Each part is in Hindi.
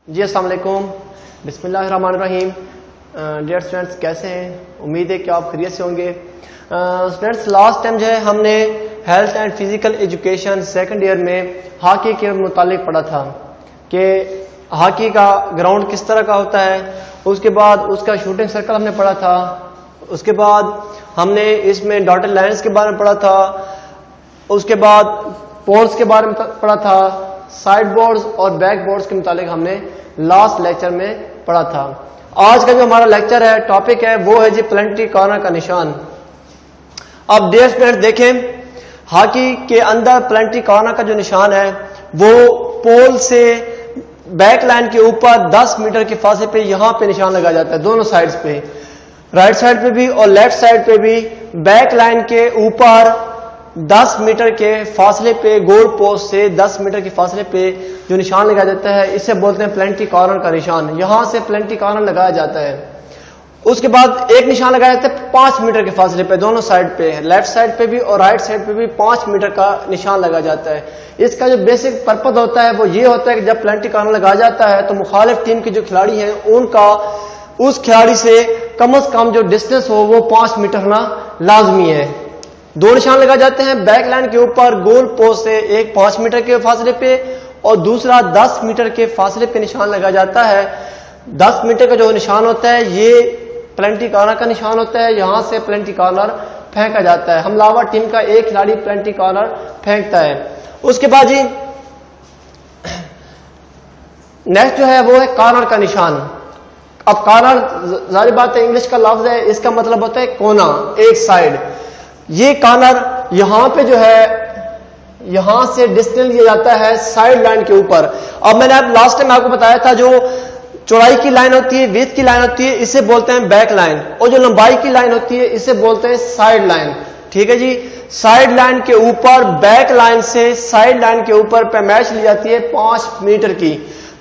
जी अस्सलाम वालेकुम, बिस्मिल्लाहिर्रहमानिर्रहीम। डियर स्टूडेंट्स, कैसे हैं? उम्मीद है कि आप खैरियत से होंगे। स्टूडेंट्स, लास्ट टाइम जो है हमने health and physical education second year में हॉकी के मुतालिक पढ़ा था कि हॉकी का ग्राउंड किस तरह का होता है। उसके बाद उसका शूटिंग सर्कल हमने पढ़ा था। उसके बाद हमने इसमें डॉटेड लाइन्स के बारे में पढ़ा था। उसके बाद पोल्स के बारे में पढ़ा था। साइड बोर्ड्स और बैक बोर्ड्स के मुतालिक हमने लास्ट लेक्चर में पढ़ा था। आज का जो हमारा लेक्चर है, टॉपिक है, वो है जी प्लेंटी कॉर्नर का निशान। अब डियर स्टूडेंट देखें, हॉकी के अंदर प्लेंटी कॉर्नर का जो निशान है वो पोल से बैक लाइन के ऊपर 10 मीटर के फासले पे यहां पे निशान लगाया जाता है, दोनों साइड्स पे, राइट साइड पे भी और लेफ्ट साइड पे भी। बैक लाइन के ऊपर 10 मीटर के फासले पे, गोल पोस्ट से 10 मीटर के फासले पे जो निशान लगाया जाता है, इसे बोलते हैं प्लेंटी कॉर्नर का निशान। यहां से प्लेंटी कॉर्नर लगाया जाता है। उसके बाद एक निशान लगाया जाता है 5 मीटर के फासले पे, दोनों साइड पे, लेफ्ट साइड पे भी और राइट साइड पे भी 5 मीटर का निशान लगाया जाता है। इसका जो बेसिक पर्पज होता है वो ये होता है कि जब प्लेंटी कॉर्नर लगाया जाता है तो मुखालिफ टीम के जो खिलाड़ी हैं उनका उस खिलाड़ी से कम से कम जो डिस्टेंस हो वो 5 मीटर होना लाजमी है। दो निशान लगाए जाते हैं बैक लाइन के ऊपर, गोल पोस्ट से एक 5 मीटर के फासले पे और दूसरा 10 मीटर के फासले पे निशान लगाया जाता है। 10 मीटर का जो निशान होता है ये प्लेंटी कॉर्नर का निशान होता है। यहां से प्लेंटी कॉर्नर फेंका जाता है। हमलावर टीम का एक खिलाड़ी प्लेंटी कॉर्नर फेंकता है। उसके बाद जी नेक्स्ट जो है वो है कॉर्नर का निशान। अब कॉर्नर जाहिर बात है इंग्लिश का लफ्ज है, इसका मतलब होता है कोना, एक साइड। ये कॉर्नर यहां पे जो है यहां से डिस्टेंस लिया जाता है साइड लाइन के ऊपर। अब मैंने अब लास्ट टाइम आपको बताया था जो चौड़ाई की लाइन होती है, विड्थ की लाइन होती है, इसे बोलते हैं बैक लाइन, और जो लंबाई की लाइन होती है इसे बोलते हैं साइड लाइन। ठीक है जी। साइड लाइन के ऊपर, बैक लाइन से साइड लाइन के ऊपर पैमाइश ली जाती है 5 मीटर की।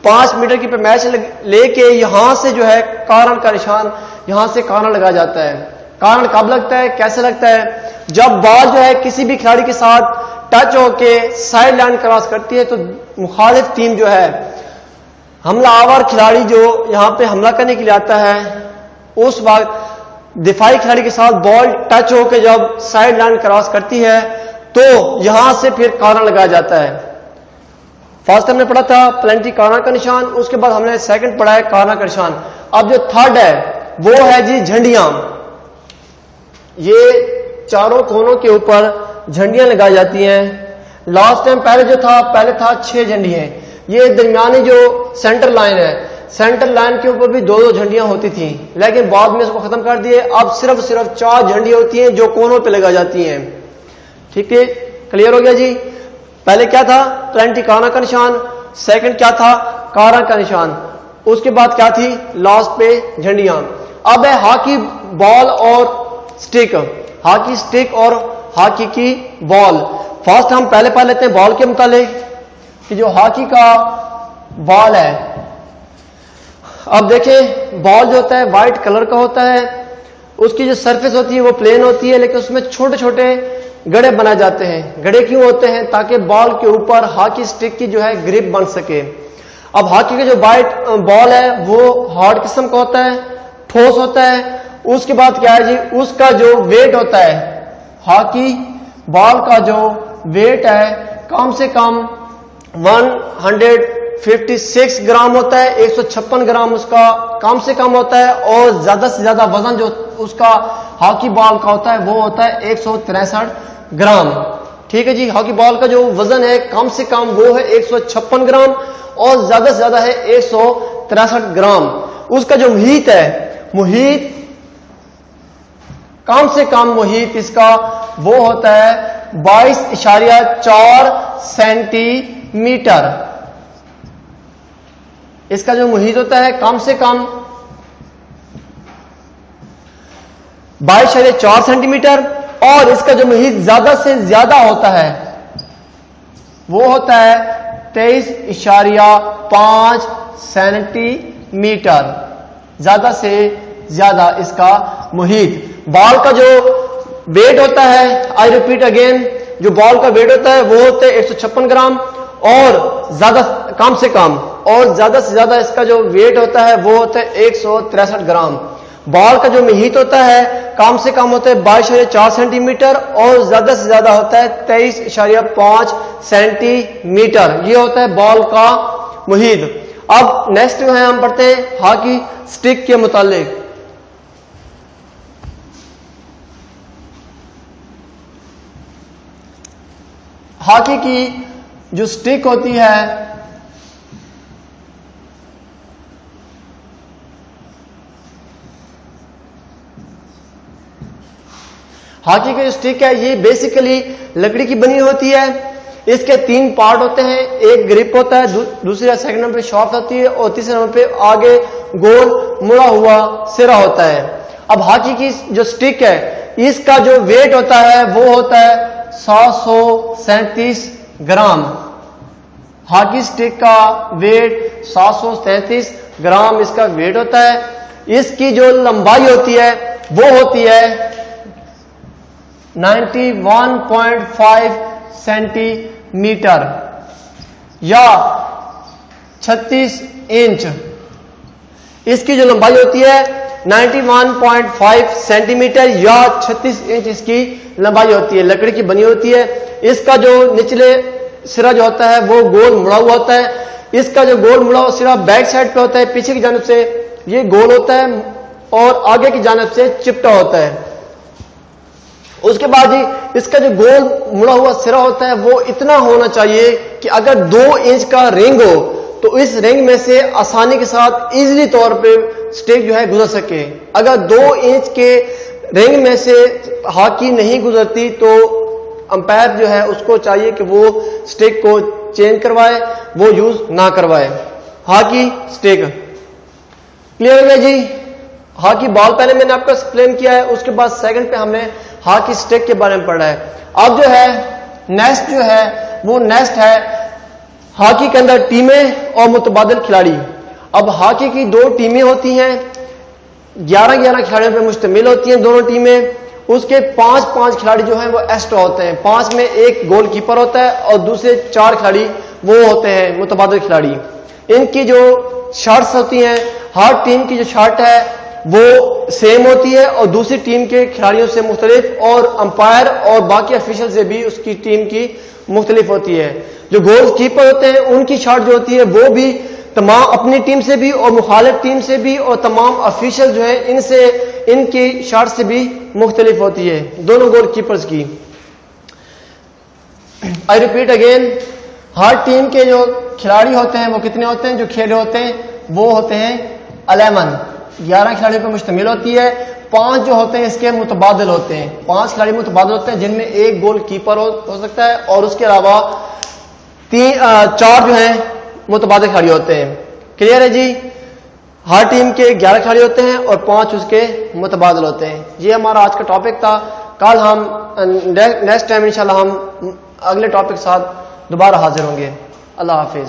5 मीटर की पैमाइश लेके यहां से जो है कॉर्नर का निशान, यहां से कॉर्नर लगाया जाता है। कॉर्नर कब लगता है, कैसे लगता है? जब बॉल जो है किसी भी खिलाड़ी के साथ टच होके साइड लाइन क्रॉस करती है तो मुखालिफ टीम जो है, हमलावर खिलाड़ी जो यहां पे हमला करने के लिए आता है, उस वक्त दिफाई खिलाड़ी के साथ बॉल टच होके जब साइड लाइन क्रॉस करती है तो यहां से फिर कॉर्नर लगाया जाता है। फर्स्ट हमने पढ़ा था प्लेंटी कॉर्नर का निशान, उसके बाद हमने सेकंड पढ़ा है कॉर्नर का निशान। अब जो थर्ड है वो है जी झंडियां। ये चारों कोनों के ऊपर झंडियां लगाई जाती हैं। लास्ट टाइम पहले था 6 झंडियां। ये दरमियानी जो सेंटर लाइन है, सेंटर लाइन के ऊपर भी 2-2 झंडियां होती थी, लेकिन बाद में इसको खत्म कर दिए। अब सिर्फ 4 झंडियां होती हैं जो कोनों पे लगाई जाती हैं। ठीक है, क्लियर हो गया जी। पहले क्या था? प्लेंटी कॉर्नर का निशान। सेकंड क्या था? कॉर्नर का निशान। उसके बाद क्या थी? लास्ट पे झंडियां। अब है हॉकी बॉल और स्टिक, हॉकी स्टिक और हॉकी की बॉल। फर्स्ट हम पहले पढ़ लेते हैं बॉल के मुतालिक कि जो हॉकी का बॉल है। अब देखें, बॉल जो होता है व्हाइट कलर का होता है। उसकी जो सरफेस होती है वो प्लेन होती है, लेकिन उसमें छोटे छोटे गड़े बनाए जाते हैं। गड़े क्यों होते हैं? ताकि बॉल के ऊपर हॉकी स्टिक की जो है ग्रिप बन सके। अब हॉकी का जो व्हाइट बॉल है वो हार्ड किस्म का होता है, ठोस होता है। उसके बाद क्या है जी, उसका जो वेट होता है, हॉकी बॉल का जो वेट है कम से कम 156 ग्राम होता है। 156 ग्राम उसका कम से कम होता है, और ज्यादा से ज्यादा वजन जो उसका हॉकी बॉल का होता है वो होता है 163 ग्राम। ठीक है जी। हॉकी बॉल का जो वजन है कम से कम वो है 156 ग्राम और ज्यादा से ज्यादा है 163 ग्राम। उसका जो मुहीत है, मुहीत कम से कम मुहीत इसका वो होता है 22.4 सेंटीमीटर। इसका जो मुहीत होता है कम से कम 22.4 सेंटीमीटर, और इसका जो मुहीत ज्यादा से ज्यादा होता है वो होता है 23.5 सेंटीमीटर। ज्यादा से ज्यादा इसका मुहीत। बॉल का जो वेट होता है, आई रिपीट अगेन, जो बॉल का वेट होता है वो होता है 156 ग्राम, और ज्यादा कम से कम और ज्यादा से ज्यादा इसका जो वेट होता है वो होता है 163 ग्राम। बॉल का जो महीत होता है कम से कम होता है 22.4 सेंटीमीटर और ज्यादा से ज्यादा होता है 23.5 सेंटीमीटर। ये होता है बॉल का महीत। अब नेक्स्ट जो है हम पढ़ते हैं हॉकी स्टिक के मुतालिक। हॉकी की जो स्टिक होती है हॉकी की जो स्टिक है ये बेसिकली लकड़ी की बनी होती है। इसके 3 पार्ट होते हैं, एक ग्रिप होता है, दूसरा सेकंड नंबर पे शॉफ्ट होती है और तीसरे नंबर पे आगे गोल मुड़ा हुआ सिरा होता है। अब हॉकी की जो स्टिक है इसका जो वेट होता है वो होता है 737 ग्राम। हॉकी स्टिक का वेट 737 ग्राम इसका वेट होता है। इसकी जो लंबाई होती है वो होती है 91.5 सेंटीमीटर या 36 इंच। इसकी जो लंबाई होती है 91.5 सेंटीमीटर या 36 इंच इसकी लंबाई होती है, लकड़ी की बनी होती है। इसका जो निचले सिरा जो होता है वो गोल मुड़ा हुआ होता है। इसका जो गोल मुड़ा हुआ सिरा बैक साइड पे होता है, पीछे की जानिब से ये गोल होता है और आगे की जानिब से चिपटा होता है। उसके बाद ही इसका जो गोल मुड़ा हुआ सिरा होता है वो इतना होना चाहिए कि अगर 2 इंच का रिंग हो तो इस रिंग में से आसानी के साथ इजीली तौर पे स्टिक जो है गुजर सके। अगर 2 इंच के रिंग में से हॉकी नहीं गुजरती तो अंपायर जो है उसको चाहिए कि वो स्टिक को चेंज करवाए, वो यूज ना करवाए। हॉकी स्टिक क्लियर हो गया जी। हॉकी बॉल पहले मैंने आपको एक्सप्लेन किया है, उसके बाद सेकंड पे हमने हॉकी स्टिक के बारे में पढ़ा है। अब जो है नेक्स्ट जो है वो नेक्स्ट है हॉकी के अंदर टीमें और मुतबादिल खिलाड़ी। अब हॉकी की 2 टीमें होती हैं, 11-11 खिलाड़ियों पर मुश्तमिल होती हैं दोनों टीमें। उसके 5-5 खिलाड़ी जो हैं वो एक्स्ट्रा होते हैं। 5 में एक गोलकीपर होता है और दूसरे 4 खिलाड़ी वो होते हैं मुतबादिल खिलाड़ी। इनकी जो शॉट्स होती हैं, हर टीम की जो शॉट है वो सेम होती है और दूसरी टीम के खिलाड़ियों से मुख्तलिफ और अंपायर और बाकी ऑफिशियल से भी उसकी टीम की मुख्तलिफ होती है। जो गोल कीपर होते हैं उनकी शॉट जो होती है वो भी तमाम अपनी टीम से भी और मुखालिफ टीम से भी और तमाम ऑफिशियल जो है इनसे इनकी शॉट से भी मुख्तलिफ होती है, दोनों गोल कीपर्स की। I repeat again, her team के जो खिलाड़ी होते हैं वो कितने होते हैं, जो खेल रहे होते हैं वो होते हैं 11 खिलाड़ियों पर मुश्तमिल होती है। 5 जो होते हैं इसके मुतबादिल होते हैं, 5 खिलाड़ी मुतबादिल होते हैं जिनमें एक गोल कीपर हो सकता है और उसके अलावा 4 जो है मुतबादिल खिलाड़ी होते हैं। क्लियर है जी। हर टीम के 11 खिलाड़ी होते हैं और 5 उसके मुतबादिल होते हैं। ये हमारा आज का टॉपिक था। कल हम नेक्स्ट टाइम इंशाल्लाह हम अगले टॉपिक के साथ दोबारा हाजिर होंगे। अल्लाह हाफिज।